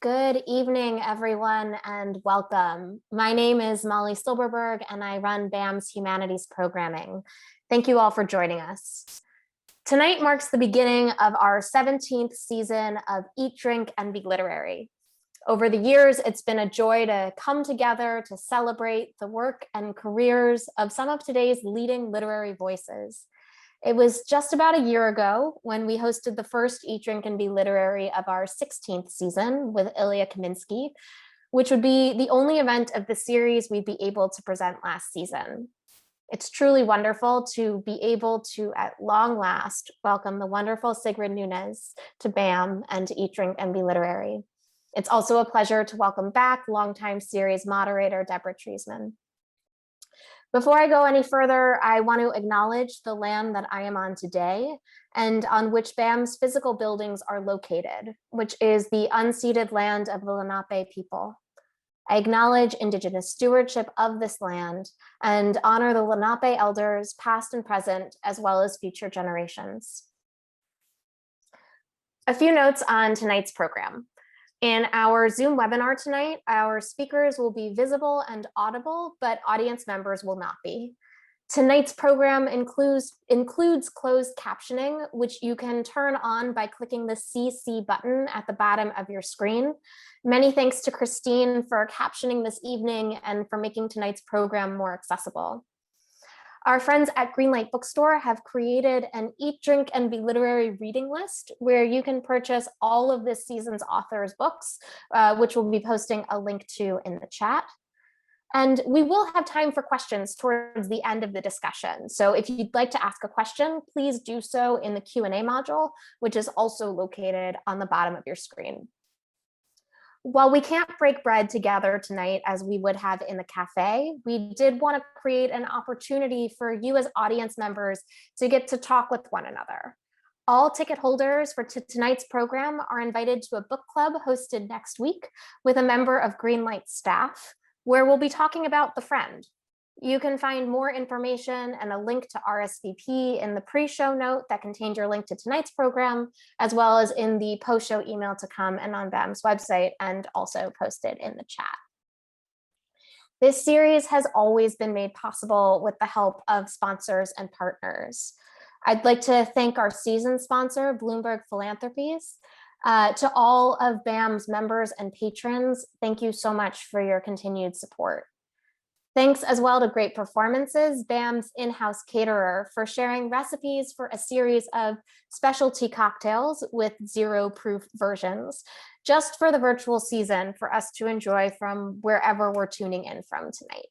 Good evening, everyone, and welcome. My name is Molly Silberberg, and I run BAM's Humanities Programming. Thank you all for joining us. Tonight marks the beginning of our 17th season of Eat, Drink, and Be Literary. Over the years, it's been a joy to come together to celebrate the work and careers of some of today's leading literary voices. It was just about a year ago when we hosted the first Eat, Drink, and Be Literary of our 16th season with Ilya Kaminsky, which would be the only event of the series we'd be able to present last season. It's truly wonderful to be able to, at long last, welcome the wonderful Sigrid Nunez to BAM and to Eat, Drink, and Be Literary. It's also a pleasure to welcome back longtime series moderator Deborah Treisman. Before I go any further, I want to acknowledge the land that I am on today and on which BAM's physical buildings are located, which is the unceded land of the Lenape people. I acknowledge Indigenous stewardship of this land and honor the Lenape elders, past and present, as well as future generations. A few notes on tonight's program. In our Zoom webinar tonight, our speakers will be visible and audible, but audience members will not be. Tonight's program includes closed captioning, which you can turn on by clicking the CC button at the bottom of your screen. Many thanks to Christine for captioning this evening and for making tonight's program more accessible. Our friends at Greenlight Bookstore have created an Eat, Drink, and Be Literary reading list where you can purchase all of this season's authors' books, which we'll be posting a link to in the chat. And we will have time for questions towards the end of the discussion. So if you'd like to ask a question, please do so in the Q&A module, which is also located on the bottom of your screen. While we can't break bread together tonight as we would have in the cafe, we did want to create an opportunity for you as audience members to get to talk with one another. All ticket holders for tonight's program are invited to a book club hosted next week with a member of Greenlight staff, where we'll be talking about The Friend. You can find more information and a link to RSVP in the pre-show note that contained your link to tonight's program, as well as in the post-show email to come and on BAM's website, and also posted in the chat. This series has always been made possible with the help of sponsors and partners. I'd like to thank our season sponsor, Bloomberg Philanthropies. To all of BAM's members and patrons, thank you so much for your continued support. Thanks as well to Great Performances, BAM's in-house caterer, for sharing recipes for a series of specialty cocktails with zero-proof versions, just for the virtual season for us to enjoy from wherever we're tuning in from tonight.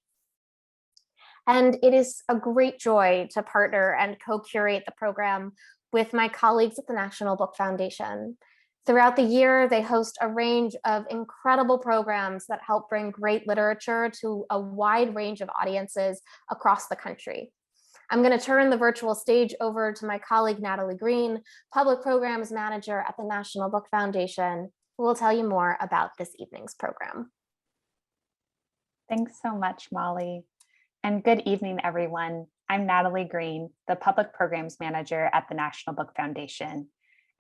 And it is a great joy to partner and co-curate the program with my colleagues at the National Book Foundation. Throughout the year, they host a range of incredible programs that help bring great literature to a wide range of audiences across the country. I'm going to turn the virtual stage over to my colleague, Natalie Green, Public Programs Manager at the National Book Foundation, who will tell you more about this evening's program. Thanks so much, Molly. And good evening, everyone. I'm Natalie Green, the Public Programs Manager at the National Book Foundation.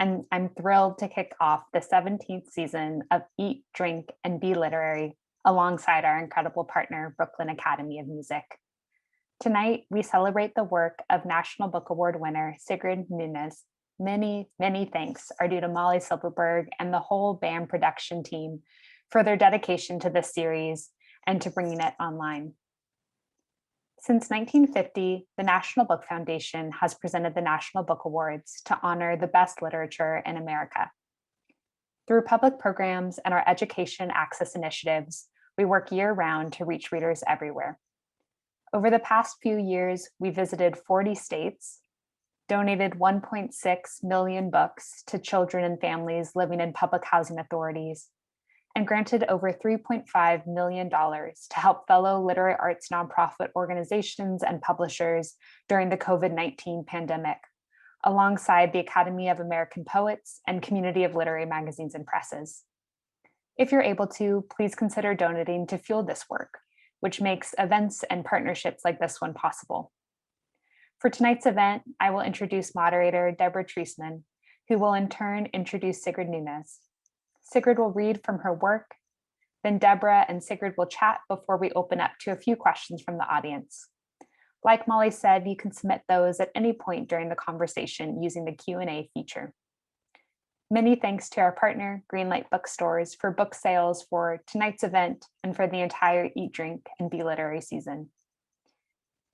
And I'm thrilled to kick off the 17th season of Eat, Drink, and Be Literary alongside our incredible partner, Brooklyn Academy of Music. Tonight, we celebrate the work of National Book Award winner Sigrid Nunez. Many, many thanks are due to Molly Silberberg and the whole BAM production team for their dedication to this series and to bringing it online. Since 1950, the National Book Foundation has presented the National Book Awards to honor the best literature in America. Through public programs and our education access initiatives, we work year-round to reach readers everywhere. Over the past few years, we visited 40 states, donated 1.6 million books to children and families living in public housing authorities, and granted over $3.5 million to help fellow literary arts nonprofit organizations and publishers during the COVID-19 pandemic, alongside the Academy of American Poets and Community of Literary Magazines and Presses. If you're able to, please consider donating to fuel this work, which makes events and partnerships like this one possible. For tonight's event, I will introduce moderator Deborah Treisman, who will in turn introduce Sigrid Nunez. Sigrid will read from her work. Then Deborah and Sigrid will chat before we open up to a few questions from the audience. Like Molly said, you can submit those at any point during the conversation using the Q&A feature. Many thanks to our partner, Greenlight Bookstores, for book sales for tonight's event and for the entire Eat, Drink, and Be Literary season.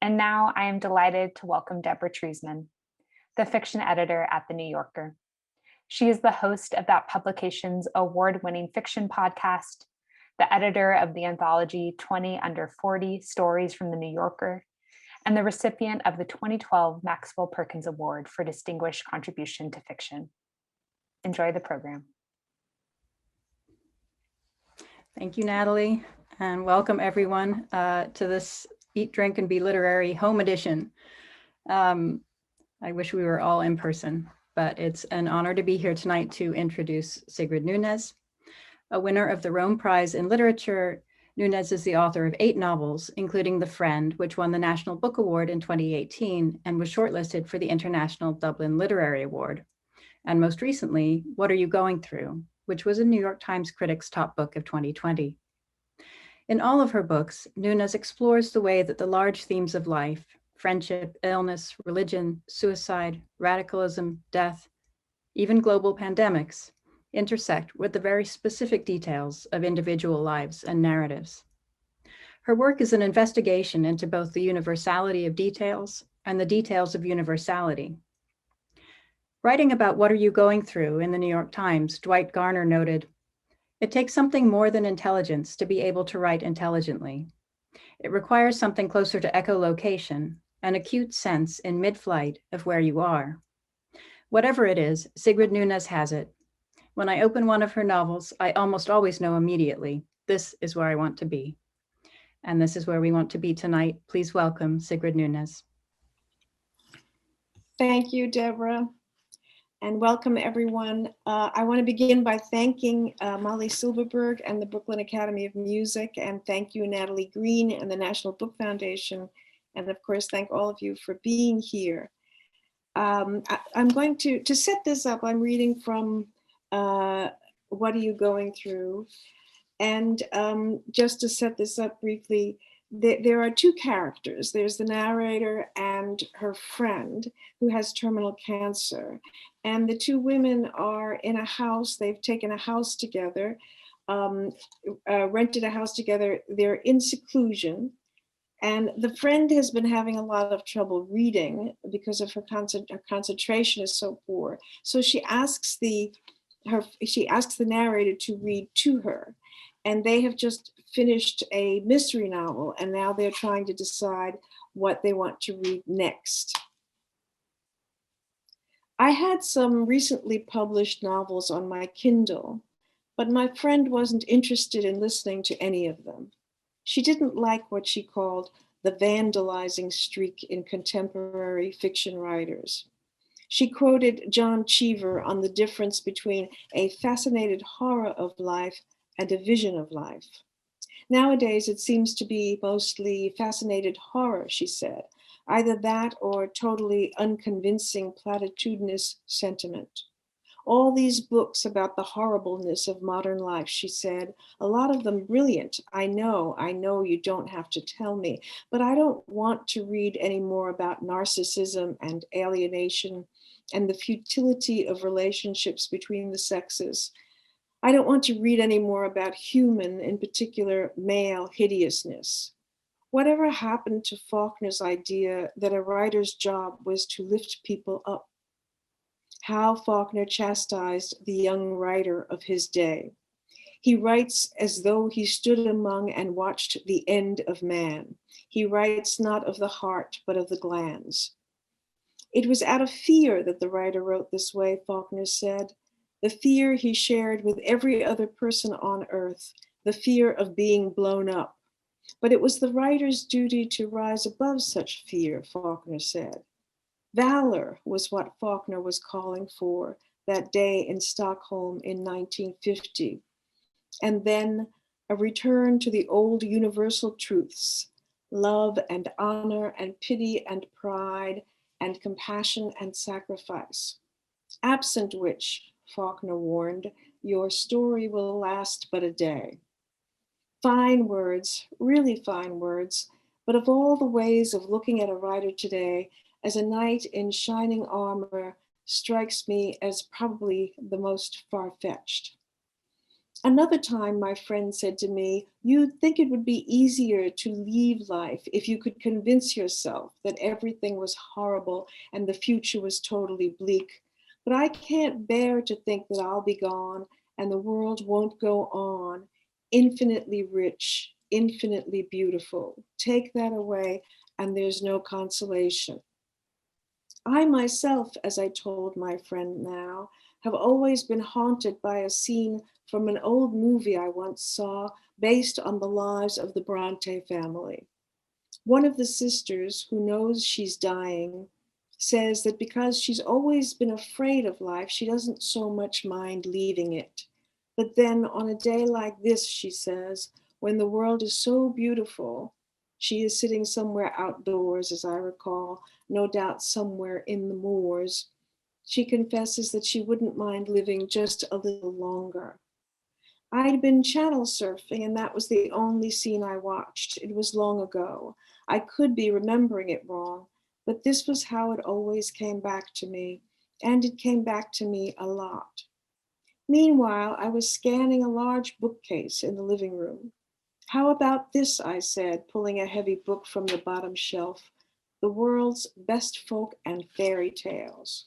And now I am delighted to welcome Deborah Treisman, the fiction editor at The New Yorker. She is the host of that publication's award-winning fiction podcast, the editor of the anthology 20 Under 40 Stories from The New Yorker, and the recipient of the 2012 Maxwell Perkins Award for Distinguished Contribution to Fiction. Enjoy the program. Thank you, Natalie, and welcome everyone to this Eat, Drink, and Be Literary home edition. I wish we were all in person, but it's an honor to be here tonight to introduce Sigrid Nunez, a winner of the Rome Prize in Literature. Nunez is the author of 8 novels, including The Friend, which won the National Book Award in 2018 and was shortlisted for the International Dublin Literary Award. And most recently, What Are You Going Through?, which was a New York Times Critics' Top Book of 2020. In all of her books, Nunez explores the way that the large themes of life, friendship, illness, religion, suicide, radicalism, death, even global pandemics, intersect with the very specific details of individual lives and narratives. Her work is an investigation into both the universality of details and the details of universality. Writing about What Are You Going Through in the New York Times, Dwight Garner noted, "It takes something more than intelligence to be able to write intelligently. It requires something closer to echolocation, an acute sense in mid-flight of where you are. Whatever it is, Sigrid Nunez has it. When I open one of her novels, I almost always know immediately, this is where I want to be." And this is where we want to be tonight. Please welcome Sigrid Nunez. Thank you, Deborah, and welcome everyone. I want to begin by thanking Molly Silverberg and the Brooklyn Academy of Music, and thank you, Natalie Green and the National Book Foundation, and of course, thank all of you for being here. I'm going to set this up. I'm reading from What Are You Going Through? And just to set this up briefly, there are 2 characters. There's the narrator and her friend who has terminal cancer. And the 2 women are in a house. They've taken a house together, rented a house together. They're in seclusion. And the friend has been having a lot of trouble reading because of her concentration is so poor. So she asks the narrator to read to her. And they have just finished a mystery novel, and now they're trying to decide what they want to read next. I had some recently published novels on my Kindle, but my friend wasn't interested in listening to any of them. She didn't like what she called the vandalizing streak in contemporary fiction writers. She quoted John Cheever on the difference between a fascinated horror of life and a vision of life. Nowadays, it seems to be mostly fascinated horror, she said, either that or totally unconvincing platitudinous sentiment. All these books about the horribleness of modern life, she said, a lot of them brilliant. I know you don't have to tell me, but I don't want to read any more about narcissism and alienation and the futility of relationships between the sexes. I don't want to read any more about human, in particular male hideousness. Whatever happened to Faulkner's idea that a writer's job was to lift people up? How Faulkner chastised the young writer of his day. He writes as though he stood among and watched the end of man. He writes not of the heart, but of the glands. It was out of fear that the writer wrote this way, Faulkner said. The fear he shared with every other person on earth, the fear of being blown up. But it was the writer's duty to rise above such fear, Faulkner said. Valor was what Faulkner was calling for that day in Stockholm in 1950. And then a return to the old universal truths, love and honor and pity and pride and compassion and sacrifice, absent which, Faulkner warned, your story will last but a day. Fine words, really fine words, but of all the ways of looking at a writer today, as a knight in shining armor strikes me as probably the most far-fetched. Another time, my friend said to me, "You'd think it would be easier to leave life if you could convince yourself that everything was horrible and the future was totally bleak. But I can't bear to think that I'll be gone and the world won't go on, infinitely rich, infinitely beautiful. Take that away, and there's no consolation." I myself, as I told my friend now, have always been haunted by a scene from an old movie I once saw based on the lives of the Bronte family. One of the sisters, who knows she's dying, says that because she's always been afraid of life, she doesn't so much mind leaving it. But then on a day like this, she says, when the world is so beautiful, she is sitting somewhere outdoors, as I recall, no doubt somewhere in the moors. She confesses that she wouldn't mind living just a little longer. I'd been channel surfing, and that was the only scene I watched. It was long ago. I could be remembering it wrong, but this was how it always came back to me, and it came back to me a lot. Meanwhile, I was scanning a large bookcase in the living room. "How about this?" I said, pulling a heavy book from the bottom shelf. "The World's Best Folk and Fairy Tales.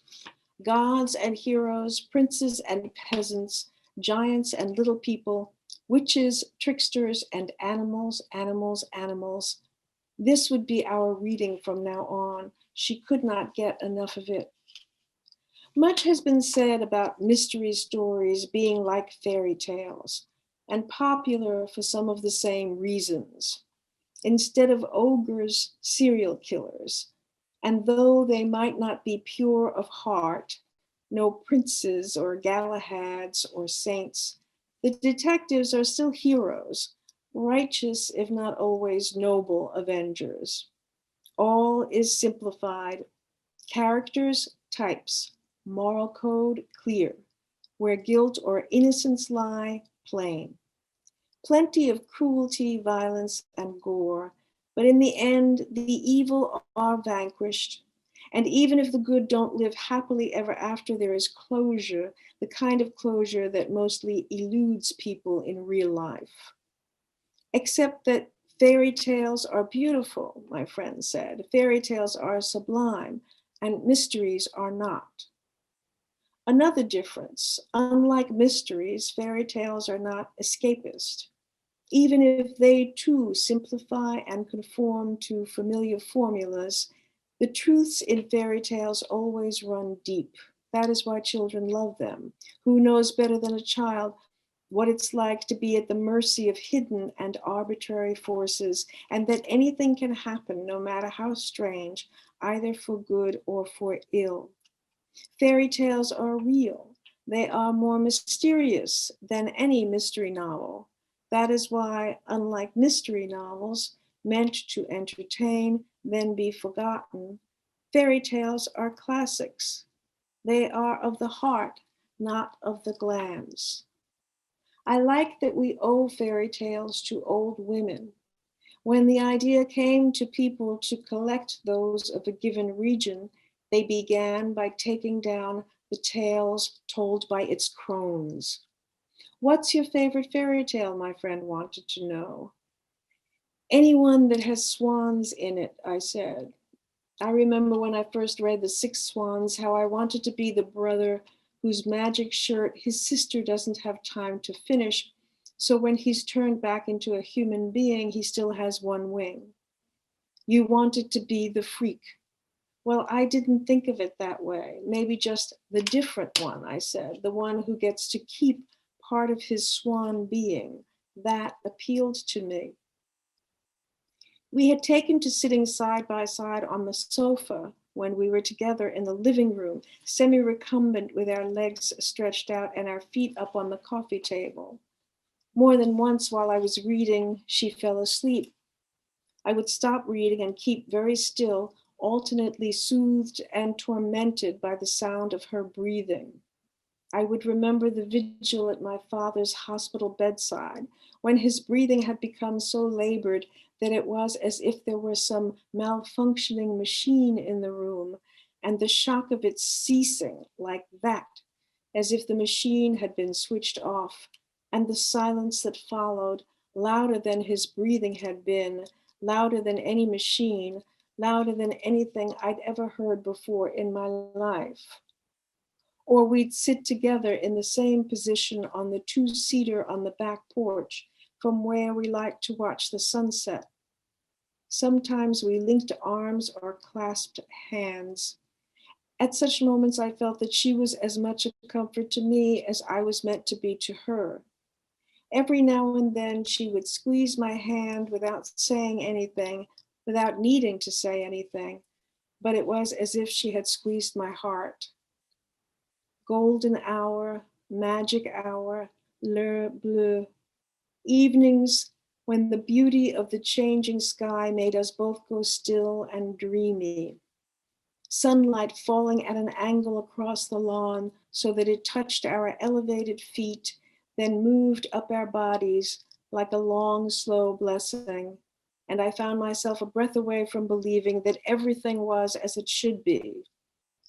Gods and heroes, princes and peasants, giants and little people, witches, tricksters, and animals, animals, animals." This would be our reading from now on. She could not get enough of it. Much has been said about mystery stories being like fairy tales, and popular for some of the same reasons. Instead of ogres, serial killers. And though they might not be pure of heart, no princes or Galahads or saints, the detectives are still heroes, righteous if not always noble avengers. All is simplified. Characters, types, moral code clear. Where guilt or innocence lie, plain. Plenty of cruelty, violence, and gore, but in the end, the evil are vanquished. And even if the good don't live happily ever after, there is closure, the kind of closure that mostly eludes people in real life. Except that fairy tales are beautiful, my friend said. Fairy tales are sublime, and mysteries are not. Another difference, unlike mysteries, fairy tales are not escapist. Even if they too simplify and conform to familiar formulas, the truths in fairy tales always run deep. That is why children love them. Who knows better than a child what it's like to be at the mercy of hidden and arbitrary forces, and that anything can happen, no matter how strange, either for good or for ill. Fairy tales are real. They are more mysterious than any mystery novel. That is why, unlike mystery novels meant to entertain, then be forgotten, fairy tales are classics. They are of the heart, not of the glands. I like that we owe fairy tales to old women. When the idea came to people to collect those of a given region, they began by taking down the tales told by its crones. "What's your favorite fairy tale?" my friend wanted to know. "Anyone that has swans in it," I said. I remember when I first read The Six Swans, how I wanted to be the brother whose magic shirt his sister doesn't have time to finish, so when he's turned back into a human being, he still has one wing. "You wanted to be the freak." "Well, I didn't think of it that way. Maybe just the different one," I said, "the one who gets to keep part of his swan being." That appealed to me. We had taken to sitting side by side on the sofa when we were together in the living room, semi-recumbent with our legs stretched out and our feet up on the coffee table. More than once while I was reading, she fell asleep. I would stop reading and keep very still, alternately soothed and tormented by the sound of her breathing. I would remember the vigil at my father's hospital bedside, when his breathing had become so labored that it was as if there were some malfunctioning machine in the room, and the shock of its ceasing like that, as if the machine had been switched off, and the silence that followed, louder than his breathing had been, louder than any machine, louder than anything I'd ever heard before in my life. Or we'd sit together in the same position on the two-seater on the back porch from where we liked to watch the sunset. Sometimes we linked arms or clasped hands. At such moments, I felt that she was as much a comfort to me as I was meant to be to her. Every now and then, she would squeeze my hand without saying anything, without needing to say anything, but it was as if she had squeezed my heart. Golden hour, magic hour, l'heure bleue, evenings when the beauty of the changing sky made us both go still and dreamy. Sunlight falling at an angle across the lawn so that it touched our elevated feet, then moved up our bodies like a long, slow blessing. And I found myself a breath away from believing that everything was as it should be.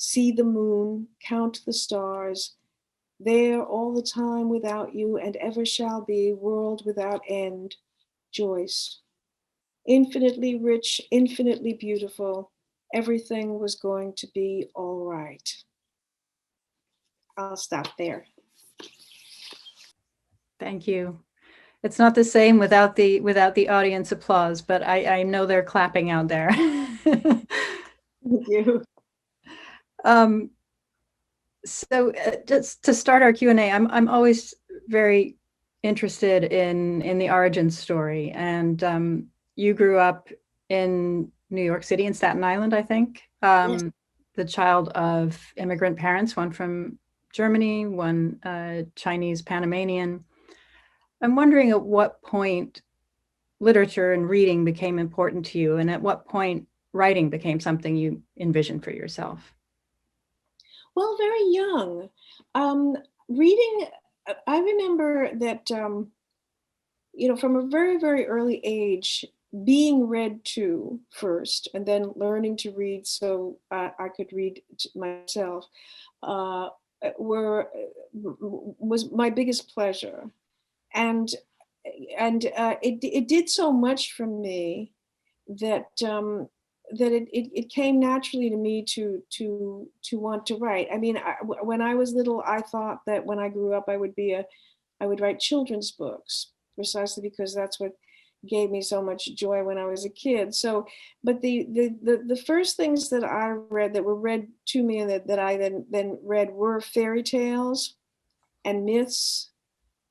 See the moon, count the stars, there all the time without you and ever shall be, world without end, Joyce. Infinitely rich, infinitely beautiful, everything was going to be all right. I'll stop there. Thank you. It's not the same without the audience applause, but I know they're clapping out there. Thank you. So just to start our Q&A, I'm always very interested in the origin story. And you grew up in New York City, in Staten Island, I think. Yes. The child of immigrant parents, one from Germany, one Chinese Panamanian. I'm wondering at what point literature and reading became important to you, and at what point writing became something you envisioned for yourself. Well, very young. Reading, I remember that, from a very, very early age, being read to first, and then learning to read so I could read myself, uh, was my biggest pleasure. And it did so much for me that it came naturally to me to want to write. I mean, when I was little, I thought that when I grew up, I would write children's books, precisely because that's what gave me so much joy when I was a kid. So, but the first things that I read that were read to me and that I then read were fairy tales and myths,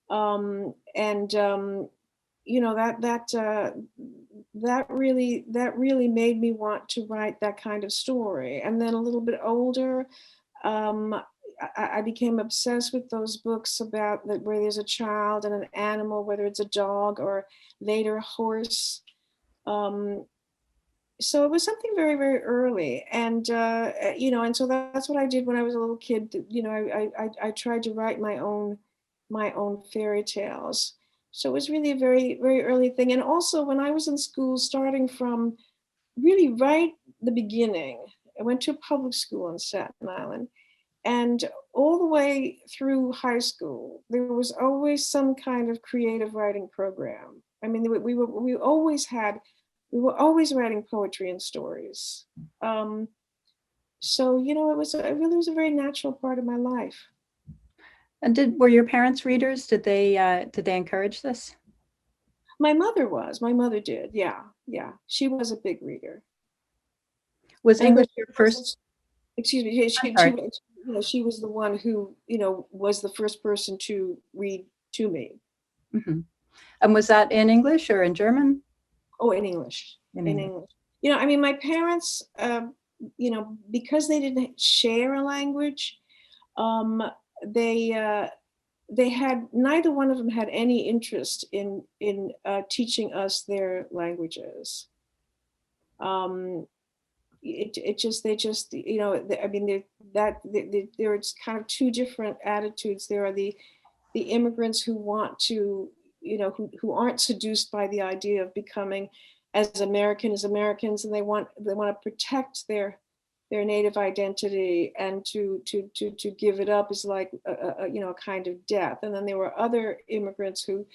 and that really made me want to write that kind of story. And then a little bit older, I became obsessed with those books about that where there's a child and an animal, whether it's a dog or later a horse. So it was something very, very early, and and so that's what I did when I was a little kid. I tried to write my own fairy tales. So it was really a very, very early thing. And also when I was in school, starting from really right the beginning, I went to a public school in Staten Island, and all the way through high school, there was always some kind of creative writing program. I mean, we were always writing poetry and stories. So it really was a very natural part of my life. And were your parents readers? Did they encourage this? My mother did. Yeah. She was a big reader. Was And English your first? Excuse me. She was the one who, was the first person to read to me. Mm-hmm. And was that in English or in German? Oh, in English. In English. I mean, my parents, because they didn't share a language, they had, neither one of them had any interest in teaching us their languages. They just, I mean, there's kind of two different attitudes. There are the immigrants who want to, who aren't seduced by the idea of becoming as American as Americans, and they want to protect their native identity, and to give it up is like a kind of death. And then there were other immigrants who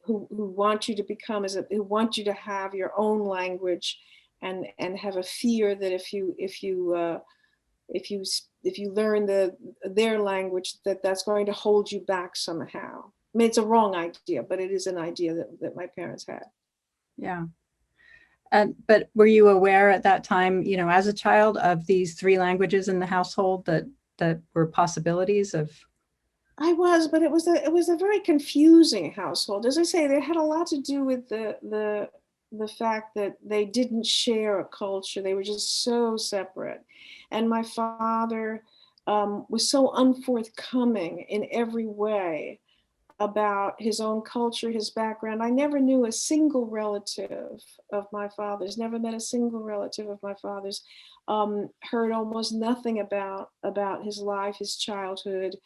who want you to become who want you to have your own language, and have a fear that if you learn their language, that's going to hold you back somehow. I mean, it's a wrong idea, but it is an idea that my parents had. Yeah. But were you aware at that time, as a child, of these three languages in the household that were possibilities of? I was, but it was a very confusing household. As I say, they had a lot to do with the fact that they didn't share a culture. They were just so separate. And my father was so unforthcoming in every way about his own culture, his background. I never knew a single relative of my father's, never met a single relative of my father's, heard almost nothing about his life, his childhood.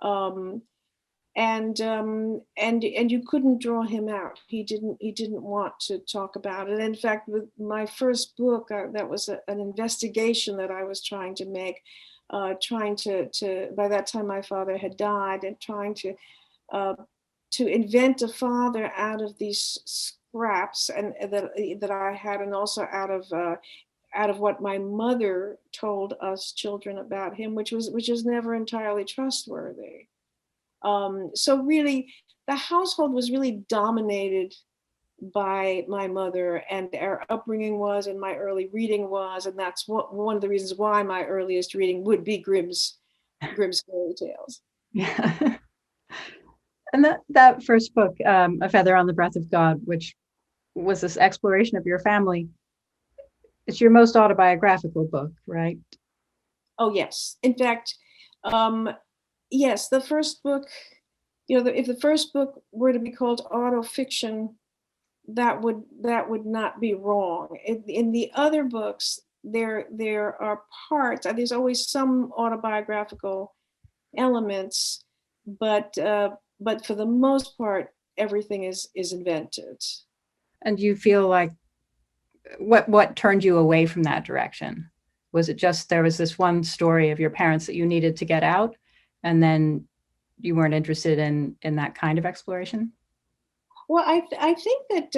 And you couldn't draw him out. He didn't want to talk about it. In fact, with my first book, that was an investigation that I was trying to make, trying to by that time my father had died, and trying to invent a father out of these scraps and that I had, and also out of what my mother told us children about him, which is never entirely trustworthy. So really, the household was really dominated by my mother, and our upbringing was, and my early reading was, and that's one of the reasons why my earliest reading would be Grimm's fairy tales. Yeah. And that first book, A Feather on the Breath of God, which was this exploration of your family, it's your most autobiographical book, right? Oh, yes. In fact, yes, the first book, if the first book were to be called autofiction, that would not be wrong. In the other books, there are parts, there's always some autobiographical elements, but for the most part, everything is invented. And do you feel like what turned you away from that direction? Was it just there was this one story of your parents that you needed to get out, and then you weren't interested in that kind of exploration? Well, I think that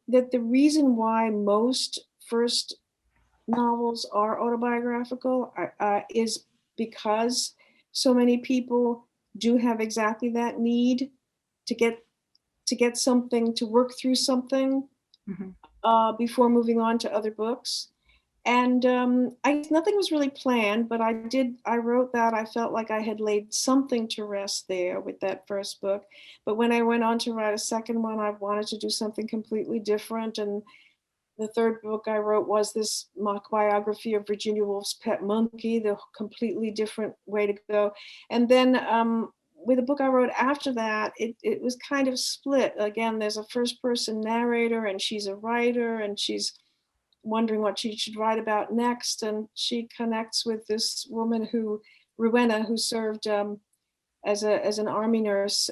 that the reason why most first novels are autobiographical is because so many people do have exactly that need to get something, to work through something, before moving on to other books. And nothing was really planned, but I wrote that. I felt like I had laid something to rest there with that first book. But when I went on to write a second one, I wanted to do something completely different. And the third book I wrote was this mock biography of Virginia Woolf's pet monkey, the completely different way to go. And then with the book I wrote after that, it was kind of split. Again, there's a first person narrator, and she's a writer, and she's wondering what she should write about next. And she connects with this woman Rowena, who served as an army nurse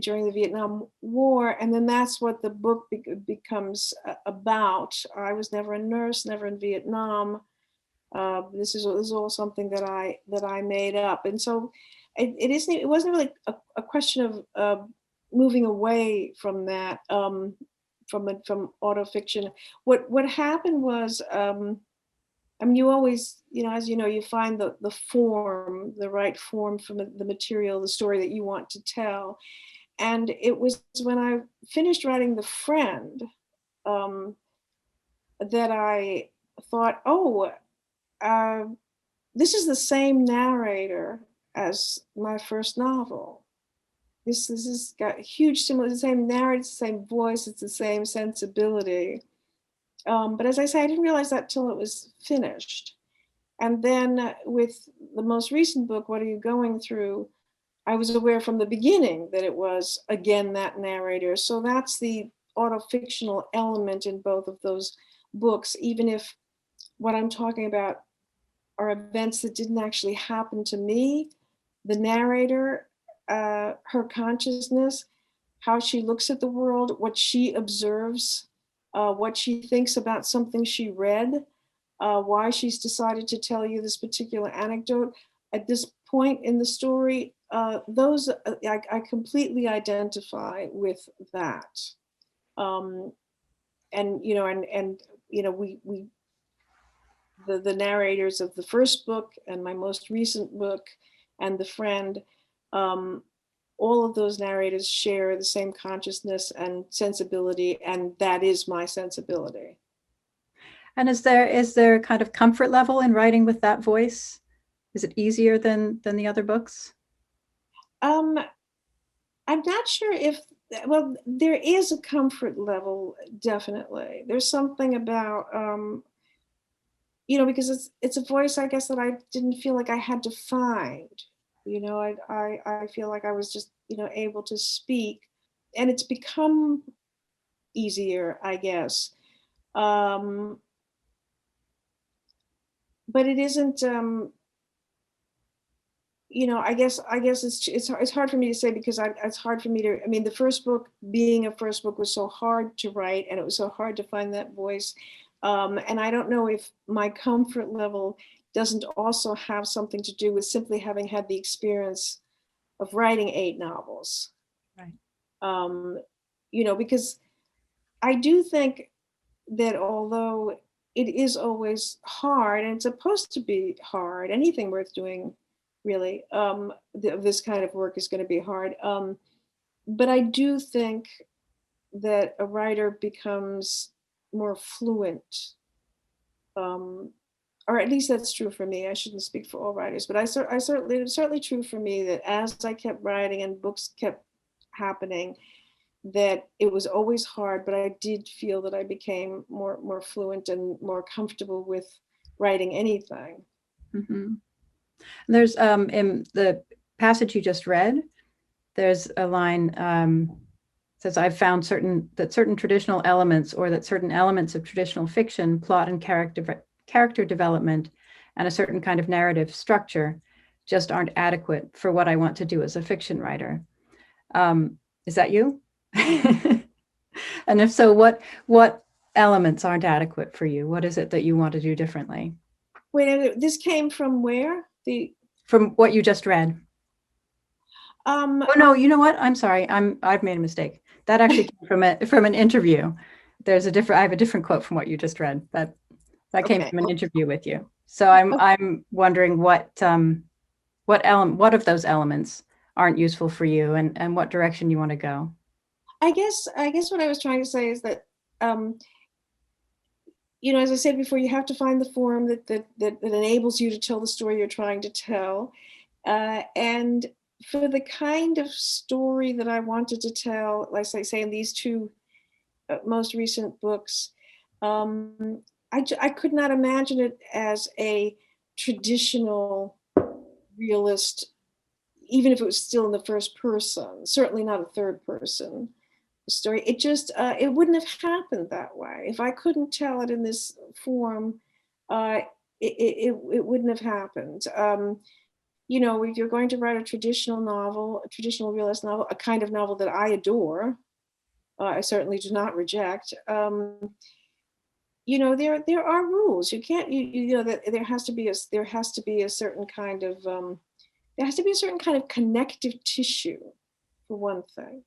during the Vietnam War. And then that's what the book becomes about. I was never a nurse, never in Vietnam. This is all something that I made up. And so it wasn't really a question of moving away from that, from autofiction. What happened was, I mean, you always, as you know, you find the form, the right form for the material, the story that you want to tell. And it was when I finished writing The Friend that I thought, oh, this is the same narrator as my first novel. This has got huge similar, the same narrative, it's the same voice, it's the same sensibility. But as I say, I didn't realize that till it was finished. And then with the most recent book, What Are You Going Through? I was aware from the beginning that it was, again, that narrator. So that's the autofictional element in both of those books, even if what I'm talking about are events that didn't actually happen to me. The narrator, her consciousness, how she looks at the world, what she observes, what she thinks about something she read, why she's decided to tell you this particular anecdote at this point in the story. Those I completely identify with that. And we the narrators of the first book and my most recent book and The Friend, all of those narrators share the same consciousness and sensibility, and that is my sensibility. And is there a kind of comfort level in writing with that voice? Is it easier than the other books? I'm not sure if, well, there is a comfort level, definitely. There's something about, because it's a voice, I guess, that I didn't feel like I had to find. I feel like I was just, able to speak, and it's become easier, I guess. But it isn't, I guess it's hard for me to say, because it's hard for me to, I mean, the first book, being a first book, was so hard to write, and it was so hard to find that voice. And I don't know if my comfort level doesn't also have something to do with simply having had the experience of writing 8 novels. Right. Because I do think that although it is always hard, and it's supposed to be hard, anything worth doing, really, this kind of work is going to be hard. But I do think that a writer becomes more fluent, or at least that's true for me. I shouldn't speak for all writers, but it was certainly true for me that as I kept writing and books kept happening, that it was always hard, but I did feel that I became more fluent and more comfortable with writing anything. Mm-hmm. There's in the passage you just read, there's a line says, I've found certain traditional elements, or that certain elements of traditional fiction, plot and character development, and a certain kind of narrative structure just aren't adequate for what I want to do as a fiction writer. Is that you? And if so, what elements aren't adequate for you? What is it that you want to do differently? Wait, this came from where? From what you just read. Oh no, you know what? I'm sorry. I've made a mistake. That actually came from an interview. I have a different quote from what you just read. That came from an interview with you. So I'm wondering what of those elements aren't useful for you, and what direction you want to go. I guess what I was trying to say is that, as I said before, you have to find the form that enables you to tell the story you're trying to tell. And for the kind of story that I wanted to tell, like I say in these 2 most recent books, I could not imagine it as a traditional realist, even if it was still in the first person, certainly not a third person story. It just, it wouldn't have happened that way. If I couldn't tell it in this form, it wouldn't have happened. If you're going to write a traditional novel, a traditional realist novel, a kind of novel that I adore, I certainly do not reject. There are rules. You can't, that there has to be a certain kind of connective tissue, for one thing.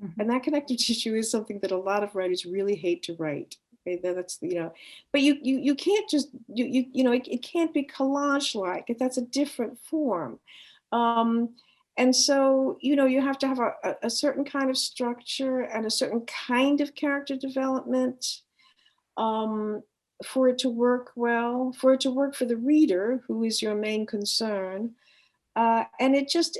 Mm-hmm. And that connective tissue is something that a lot of writers really hate to write. Okay? That's, but you can't just, it can't be collage-like. That's a different form. And so, you have to have a certain kind of structure and a certain kind of character development, for it to work well, for it to work for the reader, who is your main concern. And it just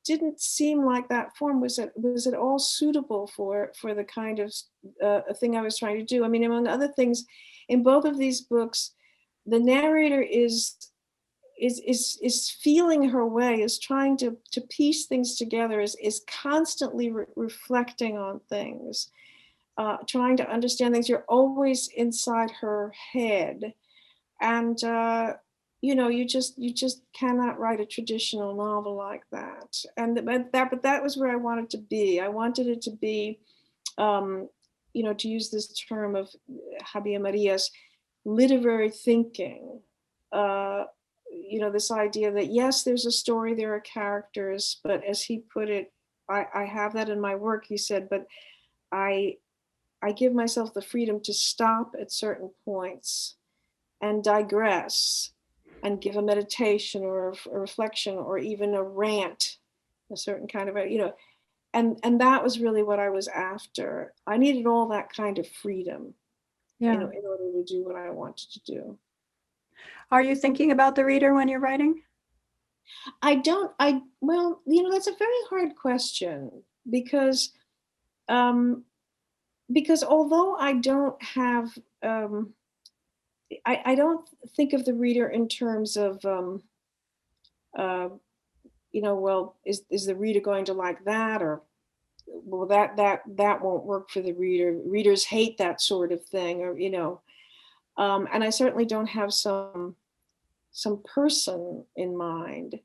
didn't seem like that form was at all suitable for the kind of thing I was trying to do. I mean, among other things, in both of these books, the narrator is feeling her way, is trying to piece things together, is constantly reflecting on things, trying to understand things. You're always inside her head. And you just cannot write a traditional novel like that. But that was where I wanted to be. I wanted it to be, to use this term of Javier Maria's, literary thinking. This idea that yes, there's a story, there are characters, but as he put it, I have that in my work, he said, but I give myself the freedom to stop at certain points and digress and give a meditation or a reflection or even a rant, a certain kind of, and that was really what I was after. I needed all that kind of freedom, Yeah. in order to do what I wanted to do. Are you thinking about the reader when you're writing? Well, that's a very hard question because although I don't have, I don't think of the reader in terms of, well, is the reader going to like that, or well, that won't work for the reader. Readers hate that sort of thing, or and I certainly don't have some person in mind.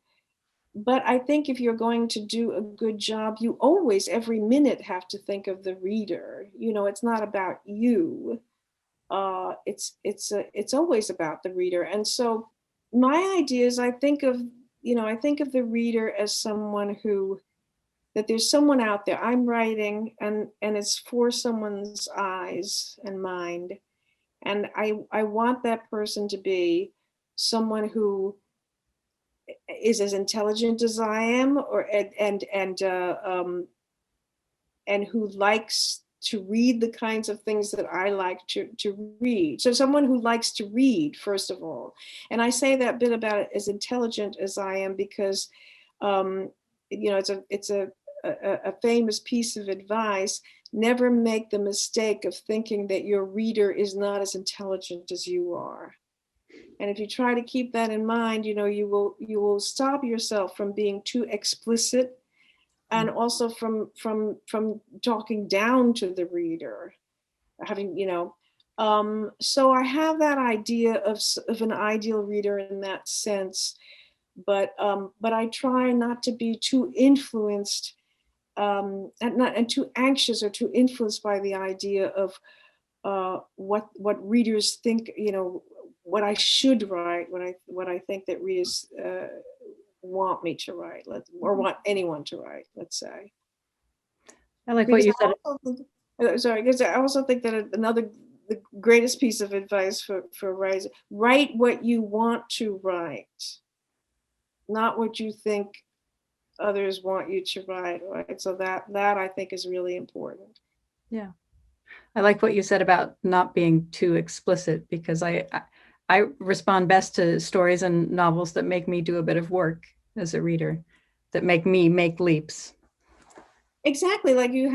But I think if you're going to do a good job, you always, every minute, have to think of the reader. It's not about you. It's always about the reader. And so my idea is, I think of the reader as someone that there's someone out there. I'm writing, and it's for someone's eyes and mind. And I want that person to be someone who is as intelligent as I am, and who likes to read the kinds of things that I like to read. So someone who likes to read, first of all. And I say that bit about it, as intelligent as I am, because it's a famous piece of advice. Never make the mistake of thinking that your reader is not as intelligent as you are. And if you try to keep that in mind, you will stop yourself from being too explicit, and also from talking down to the reader, having, so I have that idea of an ideal reader in that sense, but I try not to be too influenced, and too anxious or too influenced by the idea of what readers think, what I should write, what I think that readers want me to write, or want anyone to write, let's say. I like what you said. Because I also think that the greatest piece of advice for writers: write what you want to write, not what you think others want you to write. Right? So that I think is really important. Yeah. I like what you said about not being too explicit, because I respond best to stories and novels that make me do a bit of work as a reader, that make me make leaps. Exactly, like you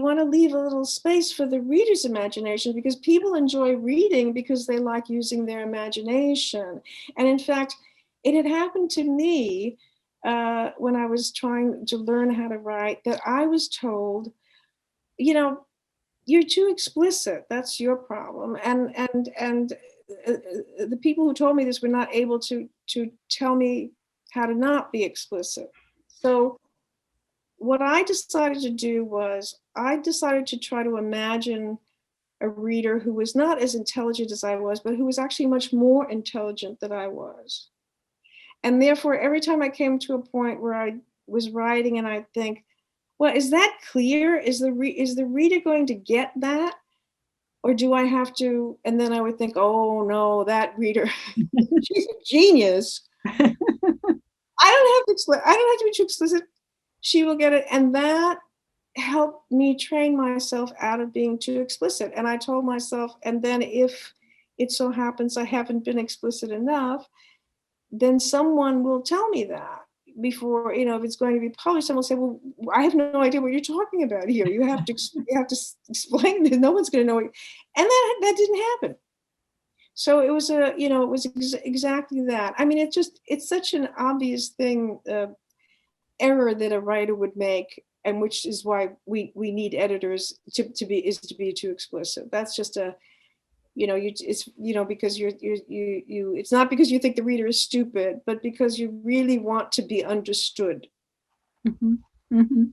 want to leave a little space for the reader's imagination, because people enjoy reading because they like using their imagination. And in fact, it had happened to me when I was trying to learn how to write, that I was told, you're too explicit. That's your problem. And the people who told me this were not able to tell me how to not be explicit. So what I decided to do was, I decided to try to imagine a reader who was not as intelligent as I was, but who was actually much more intelligent than I was. And therefore, every time I came to a point where I was writing and I'd think, well, is that clear? Is the reader going to get that? Or do I have to? And then I would think, oh no, that reader, she's a genius. I don't have to be too explicit. She will get it. And that helped me train myself out of being too explicit. And I told myself, and then if it so happens I haven't been explicit enough, then someone will tell me that before, if it's going to be published. Someone will say, well, I have no idea what you're talking about here. You have to explain this. No one's going to know. And that didn't happen. So it was exactly that. I mean, it's such an obvious thing, error that a writer would make, and which is why we need editors to be too explicit. That's just it's, because you, it's not because you think the reader is stupid, but because you really want to be understood. Mm-hmm. Mm-hmm.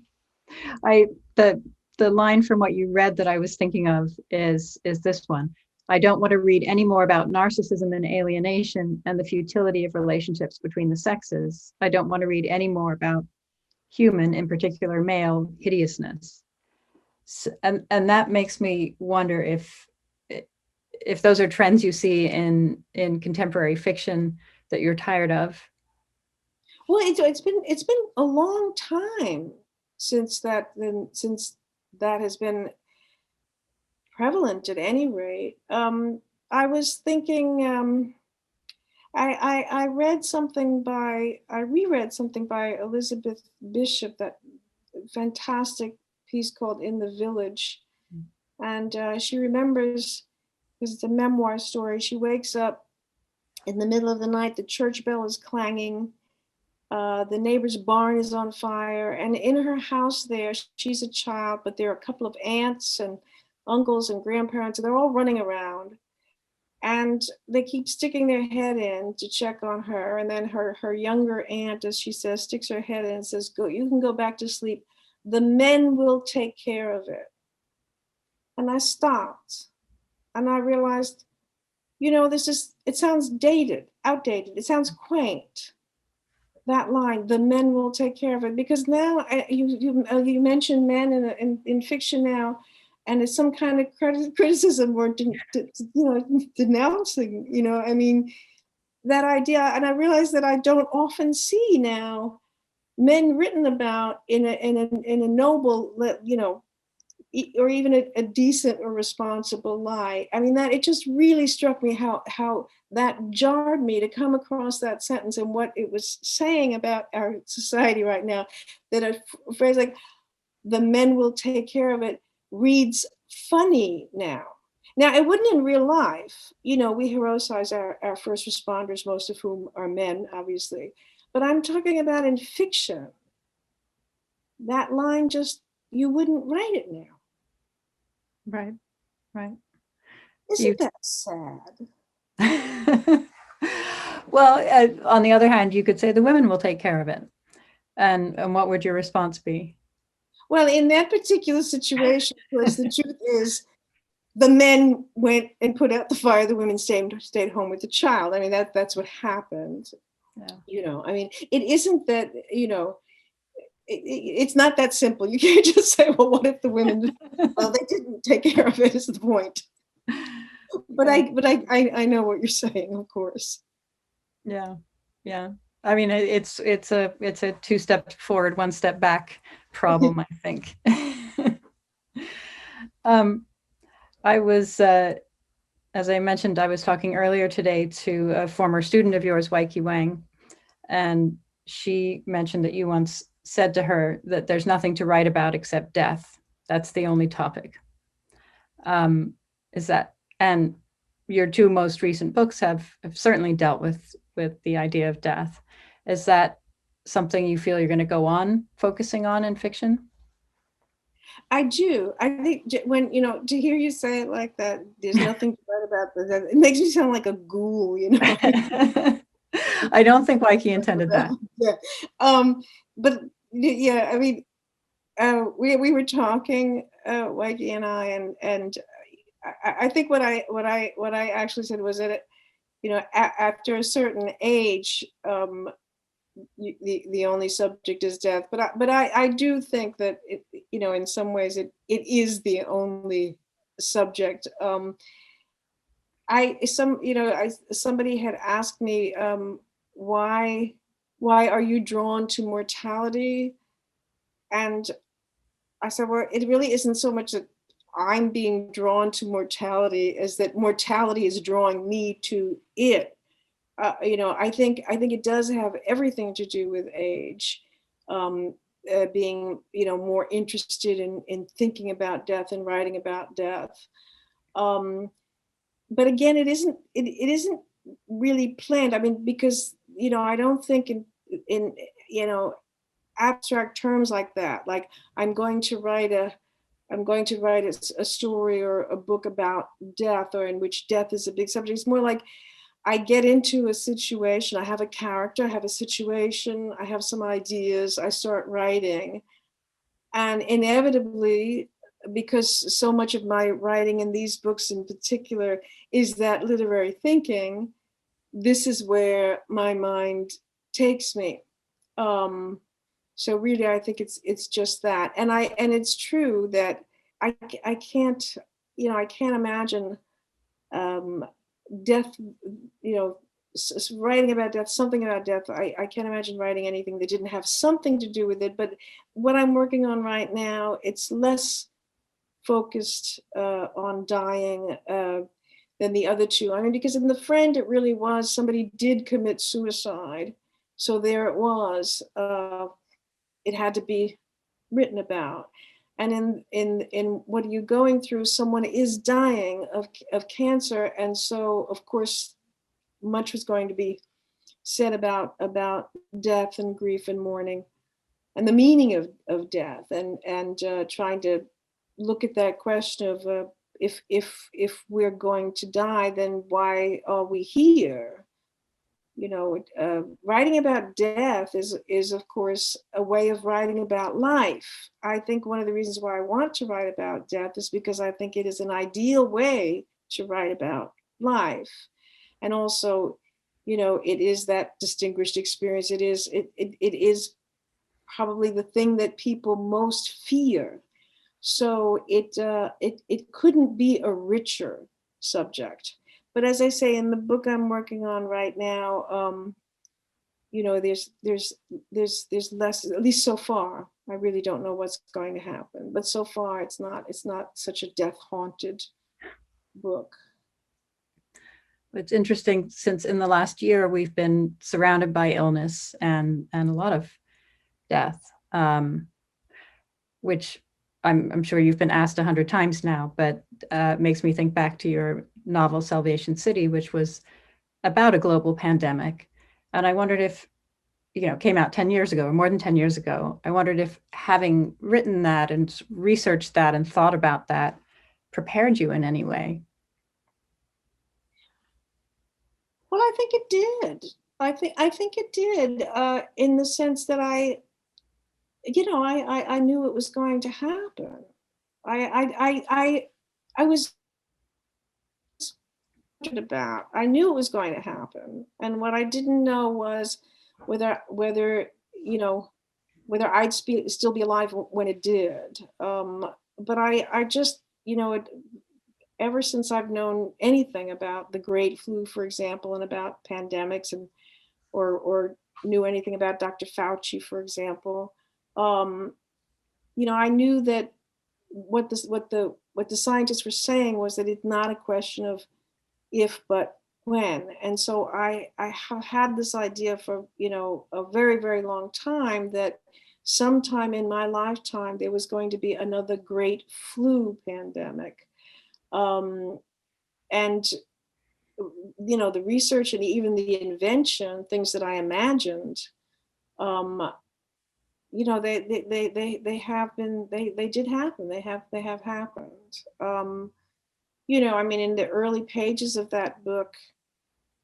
The line from what you read that I was thinking of is this one. I don't want to read any more about narcissism and alienation and the futility of relationships between the sexes. I don't want to read any more about human, in particular male, hideousness. And that makes me wonder if those are trends you see in contemporary fiction that you're tired of. Well, it's been a long time since that has been prevalent at any rate. I was thinking, I reread something by Elizabeth Bishop, that fantastic piece called In the Village. And she remembers, because it's a memoir story, she wakes up in the middle of the night, the church bell is clanging, the neighbor's barn is on fire, and in her house there, she's a child, but there are a couple of aunts and uncles and grandparents, and they're all running around. And they keep sticking their head in to check on her. And then her younger aunt, as she says, sticks her head in and says, "Go, you can go back to sleep. The men will take care of it." And I stopped and I realized, it sounds outdated. It sounds quaint. That line, "the men will take care of it," because now you mentioned men in fiction now, and it's some kind of criticism or denouncing. I mean, that idea, and I realize that I don't often see now men written about in a noble, or even a decent or responsible lie. I mean, that it just really struck me how that jarred me to come across that sentence and what it was saying about our society right now. That a phrase like "the men will take care of it" reads funny now. Now, it wouldn't in real life. We heroicize our first responders, most of whom are men, obviously. But I'm talking about in fiction. That line you wouldn't write it now. Right. Isn't that sad? Well, on the other hand, you could say the women will take care of it. And what would your response be? Well, in that particular situation, of course, the truth is the men went and put out the fire, the women stayed home with the child. I mean, that's what happened. Yeah. I mean, it isn't that, it's not that simple. You can't just say, well, what if the women, well, they didn't take care of it, is the point. But I know what you're saying, of course. Yeah. I mean, it's a 2 steps forward, 1 step back problem, I think. I was, as I mentioned, I was talking earlier today to a former student of yours, Weike Wang, and she mentioned that you once said to her that there's nothing to write about except death. That's the only topic. And your 2 most recent books have certainly dealt with the idea of death. Is that something you feel you're going to go on focusing on in fiction? I do. I think when, to hear you say it like that, there's nothing to write about that. It makes me sound like a ghoul, I don't think Weike intended that. Yeah. But yeah, I mean, we were talking, Weike and I, and I think what I actually said was that, after a certain age, the only subject is death. But I do think that in some ways it is the only subject. Somebody had asked me, why are you drawn to mortality? And I said, well, it really isn't so much that I'm being drawn to mortality as that mortality is drawing me to it. I think it does have everything to do with age, being more interested in thinking about death and writing about death. But again, it isn't really planned. I mean, because I don't think in abstract terms like that. Like, I'm going to write I'm going to write a story or a book about death, or in which death is a big subject. It's more like I get into a situation, I have a character, I have a situation, I have some ideas, I start writing. And inevitably, because so much of my writing in these books in particular is that literary thinking, this is where my mind takes me. So really, I think it's just that, and it's true that I can't, I can't imagine death, writing about death, something about death. I can't imagine writing anything that didn't have something to do with it. But what I'm working on right now, it's less focused on dying than the other two. I mean, because in The Friend, it really was somebody did commit suicide. So there it was. It had to be written about. And in what are you going through, someone is dying of cancer. And so, of course, much was going to be said about death and grief and mourning and the meaning of death, and trying to look at that question of if we're going to die, then why are we here? Writing about death is of course a way of writing about life. I think one of the reasons why I want to write about death is because I think it is an ideal way to write about life. And also, it is that distinguished experience. It is probably the thing that people most fear. So it couldn't be a richer subject. But as I say in the book I'm working on right now, there's less, at least so far. I really don't know what's going to happen, but so far it's not such a death haunted book. It's interesting, since in the last year we've been surrounded by illness and a lot of death, which I'm sure you've been asked 100 times now, but makes me think back to your novel Salvation City, which was about a global pandemic. And I wondered if, came out 10 years ago or more than 10 years ago, I wondered if having written that and researched that and thought about that prepared you in any way. Well, I think it did. I think it did, in the sense that I knew it was going to happen. I was about. I knew it was going to happen, and what I didn't know was whether I'd still be alive when it did. But I just ever since I've known anything about the Great Flu, for example, and about pandemics, and or knew anything about Dr. Fauci, for example, I knew that what the scientists were saying was that it's not a question of if, but when. And so I have had this idea for a very, very long time that sometime in my lifetime there was going to be another great flu pandemic. And the research and even the invention, things that I imagined, they have been, they did happen. They have happened. I mean, in the early pages of that book,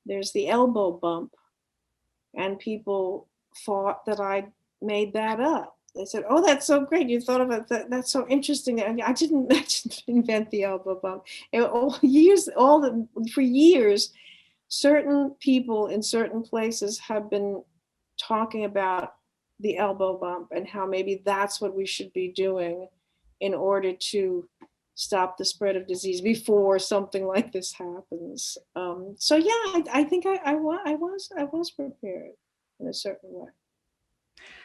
there's the elbow bump, and people thought that I made that up. They said, "Oh, that's so great! You thought of it. That's so interesting." And I didn't invent the elbow bump. For years, certain people in certain places have been talking about the elbow bump and how maybe that's what we should be doing in order to stop the spread of disease before something like this happens. So yeah, I think I was prepared in a certain way.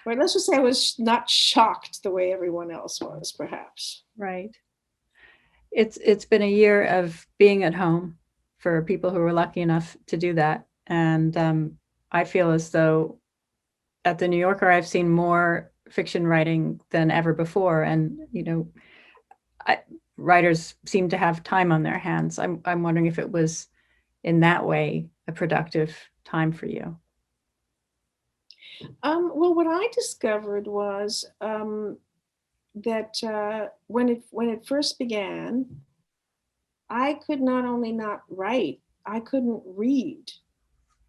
Or let's just say I was not shocked the way everyone else was, perhaps. Right. It's been a year of being at home for people who were lucky enough to do that. And I feel as though at the New Yorker, I've seen more fiction writing than ever before. And, writers seem to have time on their hands. I'm wondering if it was in that way a productive time for you. Well, what I discovered was when it first began, I could not only not write, I couldn't read.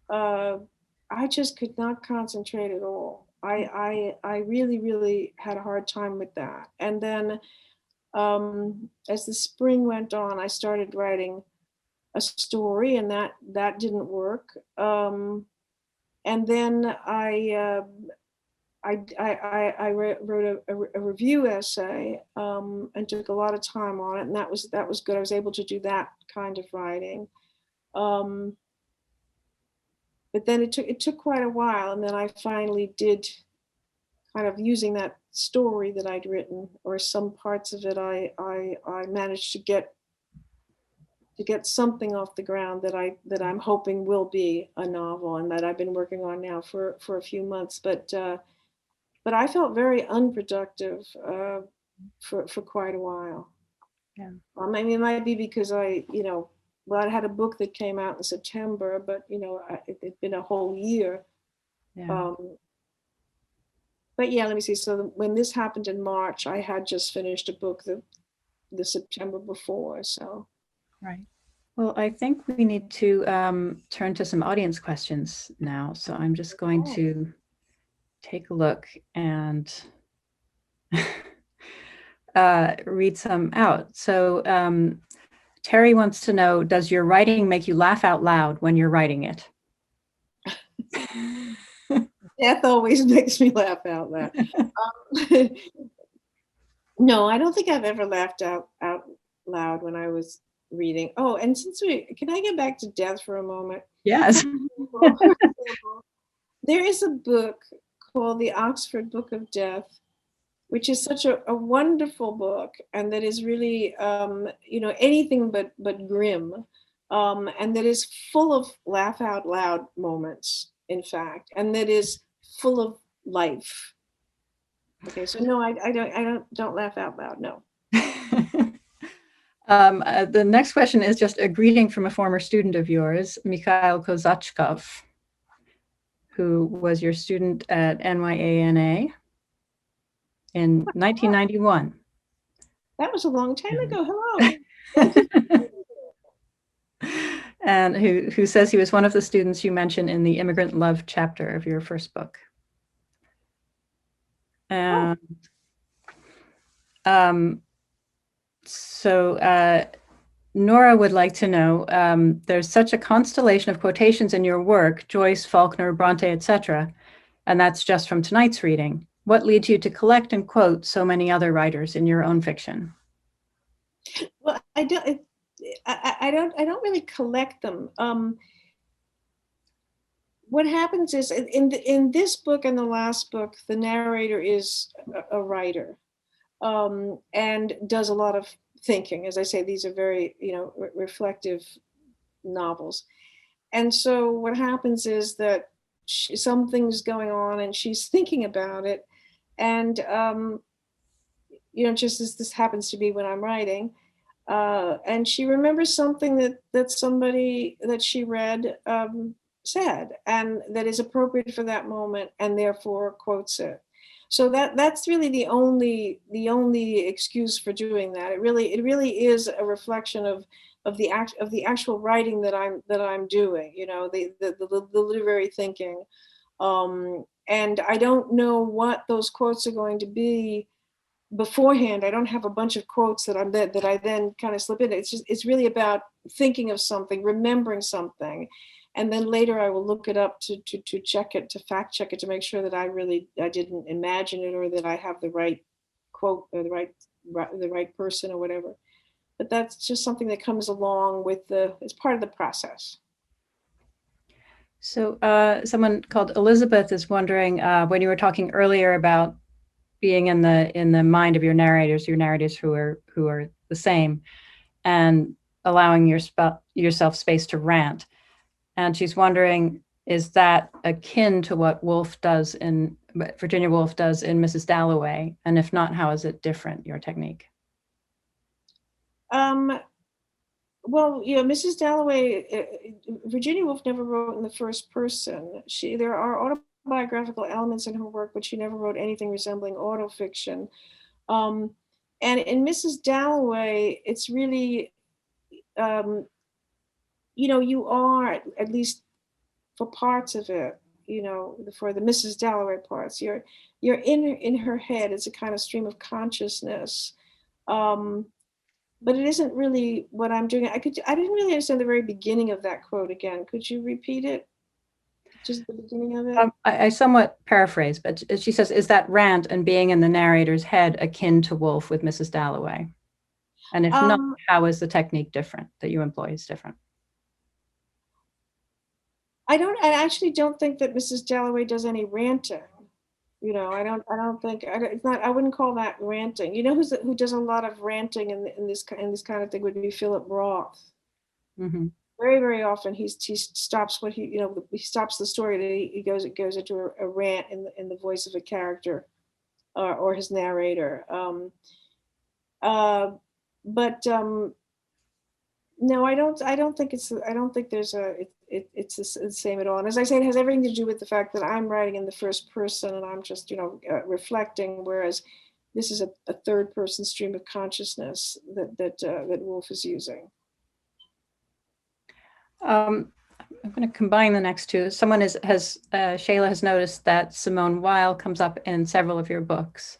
I just could not concentrate at all. I really, really had a hard time with that. And then as the spring went on, I started writing a story, and that didn't work. And then I wrote a review essay and took a lot of time on it, and that was good. I was able to do that kind of writing. But then it took quite a while, and then I finally did, kind of using that story that I'd written, or some parts of it, I managed to get something off the ground that I'm hoping will be a novel, and that I've been working on now for a few months. But I felt very unproductive for quite a while. Yeah. I mean, it might be because I had a book that came out in September, but it'd been a whole year. Yeah. But yeah, let me see. So when this happened in March, I had just finished a book the September before. So. Right. Well, I think we need to turn to some audience questions now. So I'm just going to take a look and read some out. So Terry wants to know, does your writing make you laugh out loud when you're writing it? Death always makes me laugh out loud. No, I don't think I've ever laughed out loud when I was reading. Oh, and can I get back to death for a moment? Yes. For example, there is a book called The Oxford Book of Death, which is such a wonderful book, and that is really anything but grim, and that is full of laugh out loud moments, in fact, and that is full of life. Okay, so no, I don't laugh out loud. No. The next question is just a greeting from a former student of yours, Mikhail Kozachkov, who was your student at NYANA in 1991. That was a long time ago. Hello. And who says he was one of the students you mentioned in the Immigrant Love chapter of your first book. And Nora would like to know, there's such a constellation of quotations in your work, Joyce, Faulkner, Bronte, etc., and that's just from tonight's reading. What leads you to collect and quote so many other writers in your own fiction? Well, I don't really collect them. What happens is in this book and the last book, the narrator is a writer, and does a lot of thinking. As I say, these are very reflective novels, and so what happens is that something's going on, and she's thinking about it, and just as this happens to be when I'm writing. And she remembers something that somebody that she read said, and that is appropriate for that moment, and therefore quotes it. So that's really the only excuse for doing that. It really is a reflection of the actual writing that I'm doing. The literary thinking, and I don't know what those quotes are going to be beforehand. I don't have a bunch of quotes that I then kind of slip in. It's really about thinking of something, remembering something, and then later I will look it up to check it, to fact check it, to make sure that I didn't imagine it, or that I have the right quote, or the right person, or whatever. But that's just something that comes along with it's part of the process. So someone called Elizabeth is wondering, when you were talking earlier about being in the mind of your narrators who are the same, and allowing yourself space to rant. And she's wondering, is that akin to what Virginia Woolf does in Mrs. Dalloway? And if not, how is it different, your technique? Well, Mrs. Dalloway, Virginia Woolf never wrote in the first person. There are autobiographical elements in her work, but she never wrote anything resembling autofiction. And in Mrs. Dalloway, it's really, you are, at least for parts of it, for the Mrs. Dalloway parts, you're in her head. It's a kind of stream of consciousness. But it isn't really what I'm doing. I didn't really understand the very beginning of that quote again. Could you repeat it? Just the beginning of it? I somewhat paraphrase, but she says, is that rant and being in the narrator's head akin to Wolf with Mrs. Dalloway? And if not, how is the technique different that you employ is different? I actually don't think that Mrs. Dalloway does any ranting. I don't think, it's not, I wouldn't call that ranting. Who does a lot of ranting in this kind of thing would be Philip Roth. Mm-hmm. Very, very often he stops what he stops the story that it goes into a rant in the voice of a character or his narrator. No, I don't think there's it's the same at all. And as I say, it has everything to do with the fact that I'm writing in the first person and I'm just reflecting, whereas this is a third person stream of consciousness that Wolf is using. I'm going to combine the next two. Someone Shayla has noticed that Simone Weil comes up in several of your books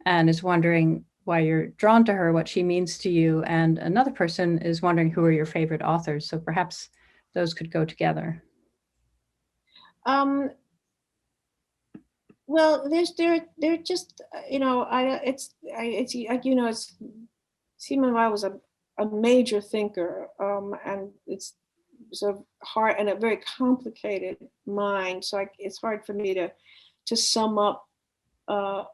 and is wondering why you're drawn to her, what she means to you. And another person is wondering who are your favorite authors. So perhaps those could go together. Well, they're just, Simone Weil was a major thinker, and it's a hard and a very complicated mind. So it's hard for me to sum up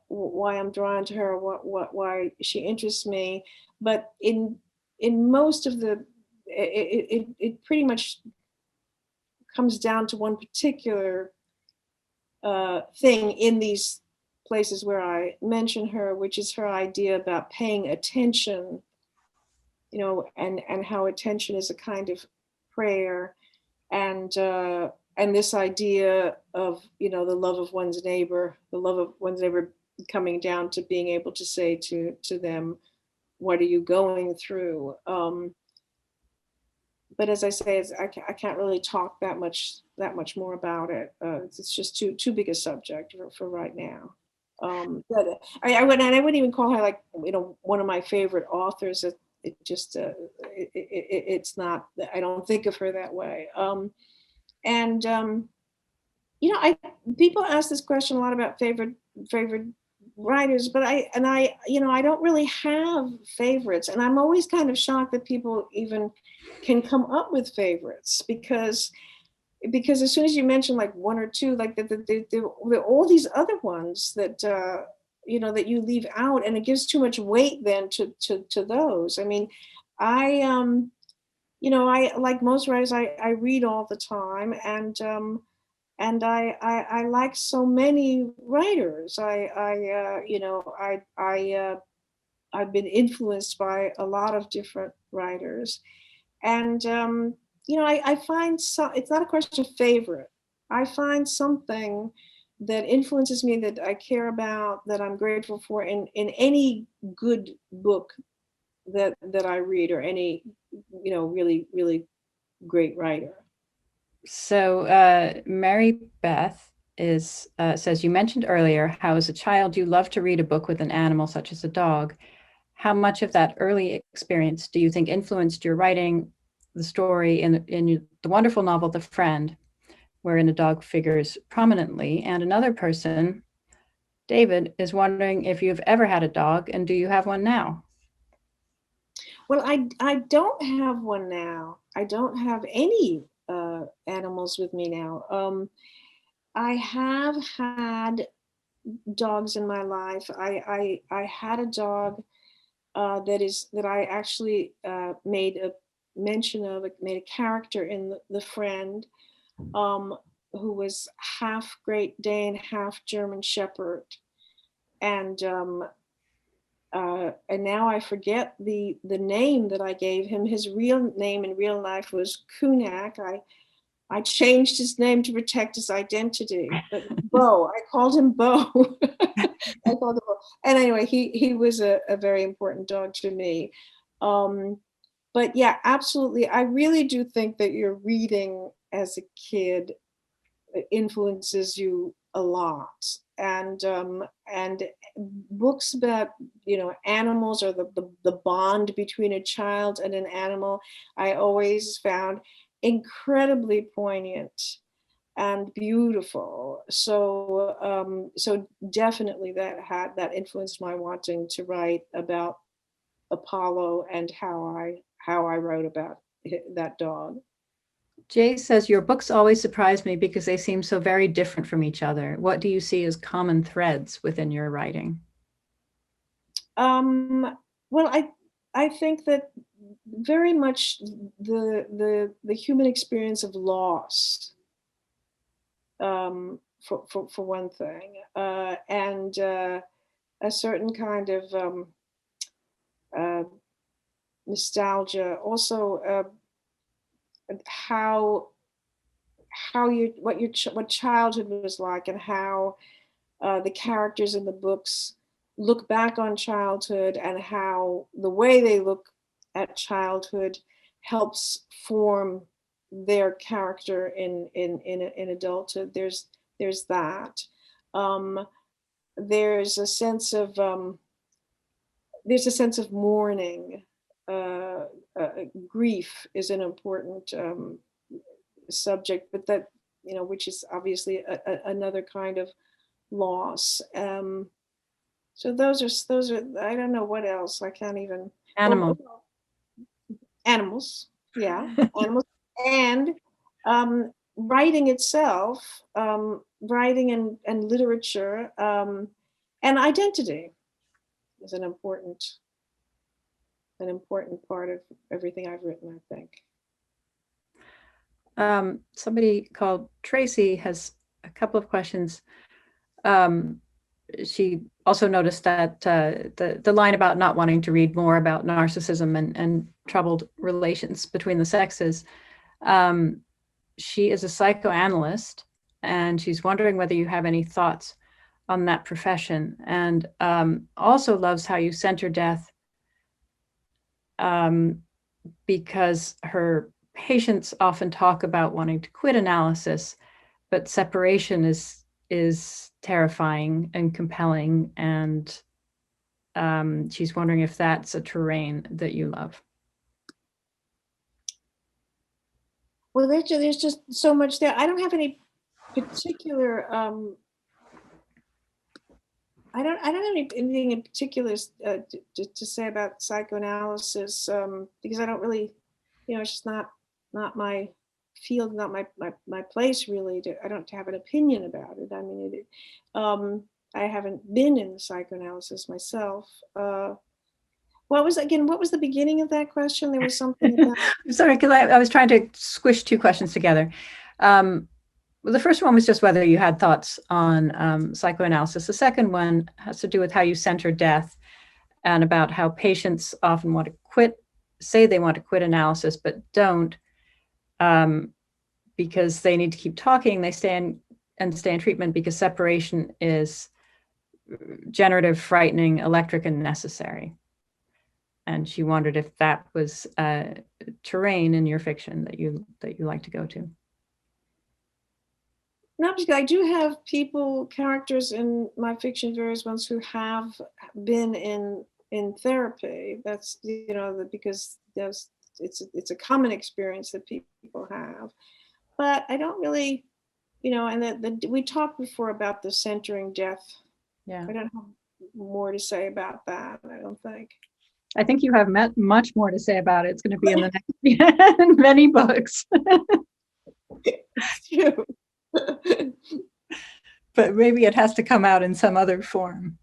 why I'm drawn to her, why she interests me. But in most of it pretty much comes down to one particular thing in these places where I mention her, which is her idea about paying attention, and how attention is a kind of prayer, and this idea of the love of one's neighbor, coming down to being able to say to them, what are you going through? But as I say, I can't really talk that much more about it. It's just too big a subject for right now. But I wouldn't even call her like one of my favorite authors. It's not. I don't think of her that way. People ask this question a lot about favorite writers, but I don't really have favorites, and I'm always kind of shocked that people even can come up with favorites, because as soon as you mention like one or two, like all these other ones that that you leave out, and it gives too much weight then to those. I mean, I like most writers, I read all the time, and I like so many writers. I've been influenced by a lot of different writers, and I find it's not a question of favorite. I find something that influences me, that I care about, that I'm grateful for in any good book that I read, or any really, really great writer. So Mary Beth says, you mentioned earlier how as a child you loved to read a book with an animal such as a dog. How much of that early experience do you think influenced your writing the story in the wonderful novel The Friend, wherein a dog figures prominently? And another person, David, is wondering if you've ever had a dog, and do you have one now? Well, I don't have one now. I don't have any animals with me now. I have had dogs in my life. I had a dog that I actually made a mention of, made a character in The Friend, who was half Great Dane, half German Shepherd, and now I forget the name that I gave him. His real name in real life was Kunak. I changed his name to protect his identity, but Bo, I called him Bo. I called him Bo. And anyway, he was a very important dog to me. But yeah, absolutely. I really do think that your reading as a kid influences you a lot. And books about, animals, or the bond between a child and an animal, I always found incredibly poignant and beautiful. So so definitely that influenced my wanting to write about Apollo, and how I wrote about that dog. Jay says, your books always surprise me because they seem so very different from each other. What do you see as common threads within your writing? Well, I think that very much the human experience of loss, for one thing, and a certain kind of uh, nostalgia. Also, how what childhood was like, and how the characters in the books look back on childhood, and how the way they look at childhood helps form their character in adulthood. There's that. Um, there's a sense of mourning. Uh, Grief is an important subject, but that, which is obviously another kind of loss. So those are, I don't know what else. I can't even. Animal. Animals, yeah, animals, and writing itself, writing and literature, and identity is an important part of everything I've written, I think. Somebody called Tracy has a couple of questions. She also noticed that the line about not wanting to read more about narcissism and troubled relations between the sexes. She is a psychoanalyst, and she's wondering whether you have any thoughts on that profession, and also loves how you center death, because her patients often talk about wanting to quit analysis, but separation is terrifying and compelling, and she's wondering if that's a terrain that you love. Well, there's just so much there. I don't have any particular. I don't have anything in particular to say about psychoanalysis, because I don't really, it's just not my field, not my place really. I don't have an opinion about it. I mean, I haven't been in psychoanalysis myself. What was the beginning of that question? There was something about... I'm sorry, because I was trying to squish two questions together. Well, the first one was just whether you had thoughts on psychoanalysis. The second one has to do with how you center death, and about how patients often want to say they want to quit analysis, but don't, because they need to keep talking. They stay in treatment because separation is generative, frightening, electric, and necessary. And she wondered if that was a terrain in your fiction that you like to go to. No, because I do have characters in my fiction, various ones, who have been in therapy. That's, because it's a common experience that people have. But I don't really, and we talked before about the centering death. Yeah, I don't have more to say about that, I don't think. I think you have much more to say about it. It's going to be in the next many books. It's true. But maybe it has to come out in some other form.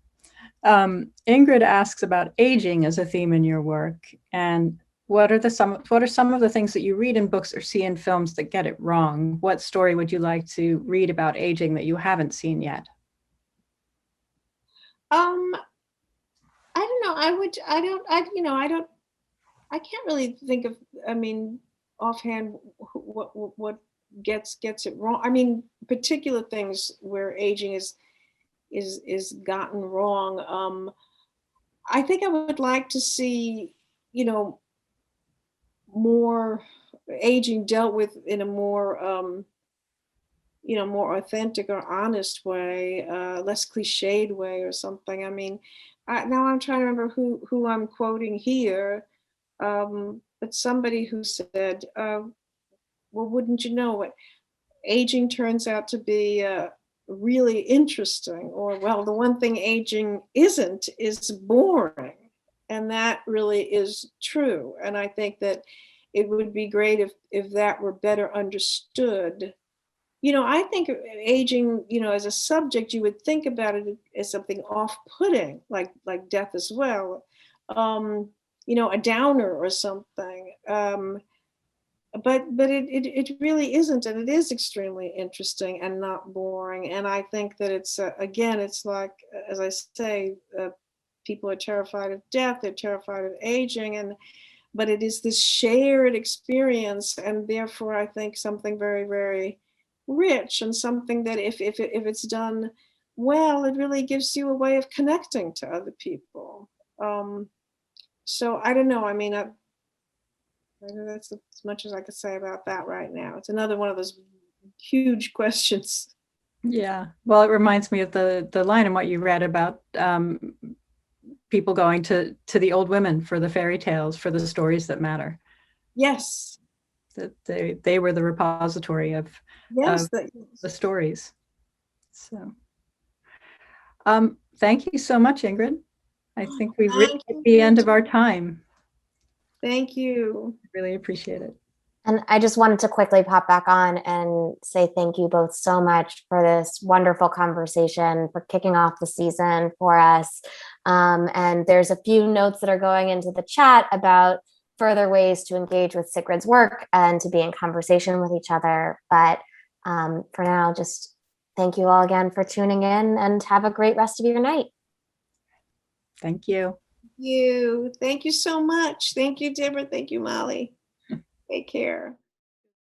Ingrid asks about aging as a theme in your work, and what are some of the things that you read in books or see in films that get it wrong? What story would you like to read about aging that you haven't seen yet? I don't know. I can't really think of, offhand, what gets it wrong. I mean, particular things where aging is gotten wrong. I think I would like to see, you know, more aging dealt with in a more you know, more authentic or honest way, less cliched way or something. I mean, now I'm trying to remember who I'm quoting here, but somebody who said, well, wouldn't you know it, aging turns out to be really interesting, or, well, the one thing aging isn't is boring. And that really is true. And I think that it would be great if that were better understood. You know, I think aging, you know, as a subject, you would think about it as something off-putting, like death as well. You know, a downer or something. But it really isn't, and it is extremely interesting and not boring. And I think that it's again, it's like, as I say, people are terrified of death, they're terrified of aging, but it is this shared experience, and therefore I think something very, very rich, and something that if it's done well, it really gives you a way of connecting to other people. So I don't know. I mean, that's as much as I could say about that right now. It's another one of those huge questions. Yeah, well, it reminds me of the line in what you read about people going to the old women for the fairy tales, for the stories that matter. Yes. That they were the repository of, yes, the stories. So thank you so much, Ingrid. I think we've reached the end of our time. Thank you. Really appreciate it. And I just wanted to quickly pop back on and say thank you both so much for this wonderful conversation, for kicking off the season for us. And there's a few notes that are going into the chat about further ways to engage with Sigrid's work and to be in conversation with each other. But for now, just thank you all again for tuning in, and have a great rest of your night. Thank you. Thank you so much. Thank you, Deborah. Thank you, Molly. Take care.